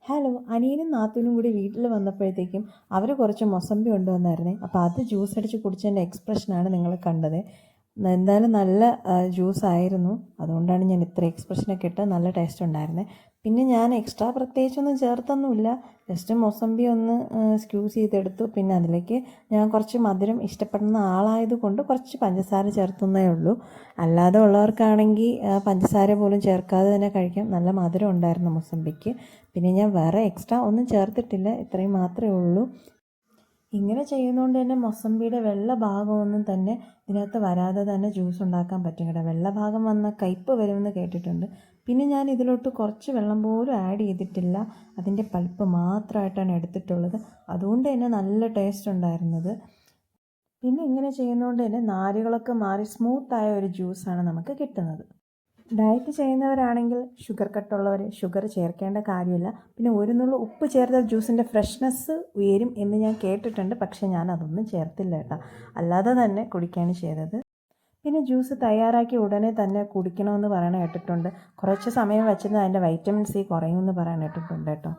Hello, അനിയനും നാത്തൂനും കൂടി വീട്ടിൽ വന്നപ്പോഴത്തേക്കും അവർ കുറച്ച് മൊസമ്പി കൊണ്ടുവന്നായിരുന്നേ. അപ്പോൾ അത് ജ്യൂസ് അടിച്ച് കുടിച്ചതിൻ്റെ എക്സ്പ്രഷനാണ് നിങ്ങൾ കണ്ടത്. എന്തായാലും നല്ല ജ്യൂസ് ആയിരുന്നു. അതുകൊണ്ടാണ് ഞാൻ ഇത്ര എക്സ്പ്രഷനൊക്കെ ഇട്ട് നല്ല ടേസ്റ്റ് ഉണ്ടായിരുന്നത്. പിന്നെ ഞാൻ എക്സ്ട്രാ പ്രത്യേകിച്ചൊന്നും ചേർത്തൊന്നുമില്ല. ജസ്റ്റ് മൊസമ്പി ഒന്ന് സ്ക്യൂസ് ചെയ്തെടുത്തു. പിന്നെ അതിലേക്ക് ഞാൻ കുറച്ച് മധുരം ഇഷ്ടപ്പെടുന്ന ആളായതുകൊണ്ട് കുറച്ച് പഞ്ചസാര ചേർത്തുന്നേ ഉള്ളൂ. അല്ലാതെ ഉള്ളവർക്കാണെങ്കിൽ പഞ്ചസാര പോലും ചേർക്കാതെ തന്നെ കഴിക്കാം. നല്ല മധുരം ഉണ്ടായിരുന്നു മൊസമ്പിക്ക്. പിന്നെ ഞാൻ വേറെ എക്സ്ട്രാ ഒന്നും ചേർത്തിട്ടില്ല. ഇത്രയും മാത്രമേ ഉള്ളൂ. ഇങ്ങനെ ചെയ്യുന്നതുകൊണ്ട് തന്നെ മൊസമ്പിയുടെ വെള്ള ഭാഗമൊന്നും തന്നെ ഇതിനകത്ത് വരാതെ തന്നെ ജ്യൂസ് ഉണ്ടാക്കാൻ പറ്റും കേട്ടോ. വെള്ള ഭാഗം വന്ന കയ്പ്പ് വരുമെന്ന് കേട്ടിട്ടുണ്ട്. പിന്നെ ഞാൻ ഇതിലോട്ട് കുറച്ച് വെള്ളം പോലും ആഡ് ചെയ്തിട്ടില്ല. അതിൻ്റെ പൾപ്പ് മാത്രമായിട്ടാണ് എടുത്തിട്ടുള്ളത്. അതുകൊണ്ട് തന്നെ നല്ല ടേസ്റ്റ് ഉണ്ടായിരുന്നത്. പിന്നെ ഇങ്ങനെ ചെയ്യുന്നതുകൊണ്ട് തന്നെ നാരുകളൊക്കെ മാറി സ്മൂത്തായ ഒരു ജ്യൂസാണ് നമുക്ക് കിട്ടുന്നത്. ഡയറ്റ് ചെയ്യുന്നവരാണെങ്കിൽ ഷുഗർ കട്ടുള്ളവർ ഷുഗർ ചേർക്കേണ്ട കാര്യമില്ല. പിന്നെ ഒരു നുള്ളു ഉപ്പ് ചേർത്ത ജ്യൂസിൻ്റെ ഫ്രഷ്നെസ് ഉയരും എന്ന് ഞാൻ കേട്ടിട്ടുണ്ട്. പക്ഷേ ഞാൻ അതൊന്നും ചേർത്തില്ല കേട്ടോ. അല്ലാതെ തന്നെ കുടിക്കുകയാണ് ചെയ്തത്. പിന്നെ ജ്യൂസ് തയ്യാറാക്കി ഉടനെ തന്നെ കുടിക്കണമെന്ന് പറയണ കേട്ടിട്ടുണ്ട്. കുറച്ച് സമയം വെച്ചിരുന്ന് അതിൻ്റെ വൈറ്റമിൻ സി കുറയുമെന്ന് പറയാൻ കേട്ടിട്ടുണ്ട് കേട്ടോ.